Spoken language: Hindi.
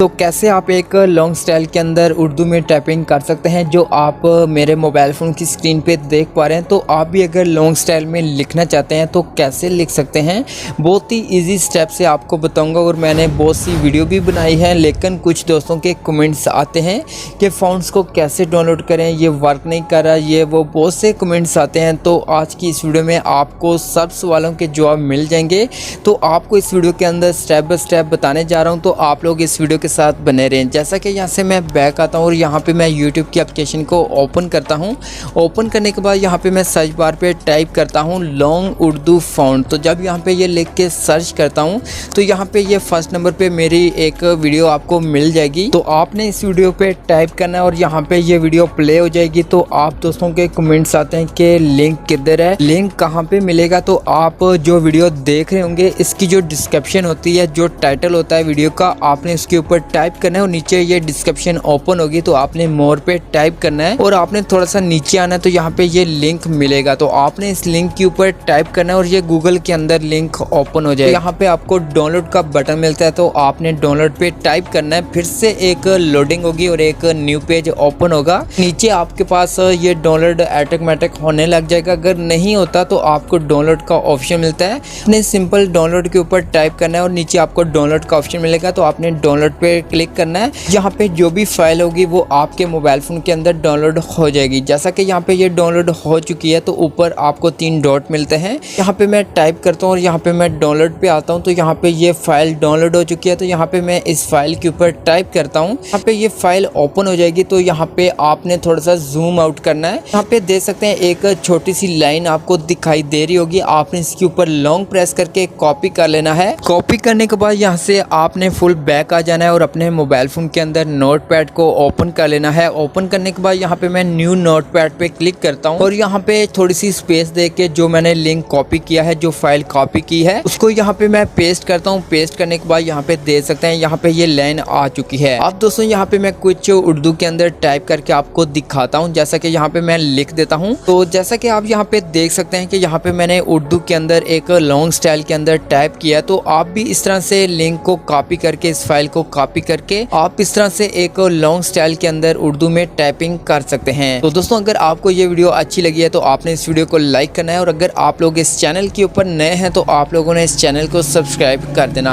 तो कैसे आप एक लॉन्ग स्टाइल के अंदर उर्दू में टाइपिंग कर सकते हैं जो आप मेरे मोबाइल फ़ोन की स्क्रीन पे देख पा रहे हैं। तो आप भी अगर लॉन्ग स्टाइल में लिखना चाहते हैं तो कैसे लिख सकते हैं, बहुत ही इजी स्टेप से आपको बताऊंगा। और मैंने बहुत सी वीडियो भी बनाई है, लेकिन कुछ दोस्तों के कमेंट्स आते हैं कि फ़ॉन्ट्स को कैसे डाउनलोड करें, ये वर्क नहीं कर रहा, ये वो बहुत से कमेंट्स आते हैं। तो आज की इस वीडियो में आपको सब सवालों के जवाब मिल जाएंगे। तो आपको इस वीडियो के अंदर स्टेप बाय स्टेप बताने जा रहा हूँ, तो आप लोग इस वीडियो के साथ बने रहें। जैसा कि यहाँ से मैं बैक आता हूँ और यहाँ पे मैं YouTube की एप्लीकेशन को ओपन करता हूँ। ओपन करने के बाद यहाँ पे मैं सर्च बार पे टाइप करता हूँ लॉन्ग उर्दू फ़ॉन्ट। तो जब यहाँ पे ये लिख के सर्च करता हूँ तो यहाँ पे ये फर्स्ट नंबर पे मेरी एक वीडियो आपको मिल जाएगी। तो आपने इस वीडियो पे टाइप करना है और यहाँ पे ये वीडियो प्ले हो जाएगी। तो आप दोस्तों के कमेंट्स आते हैं कि लिंक किधर है, लिंक कहाँ पे मिलेगा। तो आप जो वीडियो देख रहे होंगे इसकी जो डिस्क्रिप्शन होती है, जो टाइटल होता है वीडियो का, आपने उसके ऊपर टाइप करना है और नीचे ये डिस्क्रिप्शन ओपन होगी। तो आपने मोर पे टाइप करना है और आपने थोड़ा सा नीचे आना है तो यहाँ पे ये लिंक मिलेगा। तो आपने इस लिंक के ऊपर टाइप करना है और ये गूगल के अंदर लिंक ओपन हो जाएगा। यहाँ पे आपको डाउनलोड का बटन मिलता है, तो आपने डाउनलोड पे टाइप करना है। फिर से एक लोडिंग होगी और एक न्यू पेज ओपन होगा। नीचे आपके पास ये डाउनलोड ऑटोमेटिक होने लग जाएगा। अगर नहीं होता तो आपको डाउनलोड का ऑप्शन मिलता है, आपने सिंपल डाउनलोड के ऊपर टाइप करना है और नीचे आपको डाउनलोड का ऑप्शन मिलेगा। तो आपने डाउनलोड पे क्लिक करना है। यहाँ पे जो भी फाइल होगी वो आपके मोबाइल फोन के अंदर डाउनलोड हो जाएगी। जैसा कि यहाँ पे ये डाउनलोड हो चुकी है तो ऊपर आपको 3 डॉट मिलते हैं। यहाँ पे मैं टाइप करता हूँ और यहाँ पे मैं डाउनलोड पे आता हूँ। तो यहाँ पे ये फाइल डाउनलोड हो चुकी है। तो यहाँ पे मैं इस फाइल के ऊपर टाइप करता हूँ, यहाँ पे ये फाइल ओपन हो जाएगी। तो यहाँ पे आपने थोड़ा सा जूम आउट करना है। यहाँ पे देख सकते हैं एक छोटी सी लाइन आपको दिखाई दे रही होगी। आपने इसके ऊपर लॉन्ग प्रेस करके कॉपी कर लेना है। कॉपी करने के बाद यहाँ से आपने फुल बैक आ जाना है और अपने मोबाइल फोन के अंदर नोटपैड को ओपन कर लेना है। ओपन करने के बाद यहाँ पे मैं न्यू नोटपैड पे क्लिक करता हूँ और यहाँ पे थोड़ी सी स्पेस दे के जो मैंने लिंक कॉपी किया है, जो फाइल कॉपी की है, उसको यहाँ पे मैं पेस्ट करता हूँ। पेस्ट करने के बाद यहाँ पे देख सकते हैं यहाँ पे ये लाइन आ चुकी है। अब दोस्तों यहाँ पे मैं कुछ उर्दू के अंदर टाइप करके आपको दिखाता हूँ। जैसा कि यहाँ पे मैं लिख देता हूँ। तो जैसा कि आप यहाँ पे देख सकते हैं कि यहाँ पे मैंने उर्दू के अंदर एक लॉन्ग स्टाइल के अंदर टाइप किया। तो आप भी इस तरह से लिंक को कॉपी करके, इस फाइल को कॉपी करके आप इस तरह से एक लॉन्ग स्टाइल के अंदर उर्दू में टाइपिंग कर सकते हैं। तो दोस्तों अगर आपको ये वीडियो अच्छी लगी है तो आपने इस वीडियो को लाइक करना है और अगर आप लोग इस चैनल के ऊपर नए हैं तो आप लोगों ने इस चैनल को सब्सक्राइब कर देना।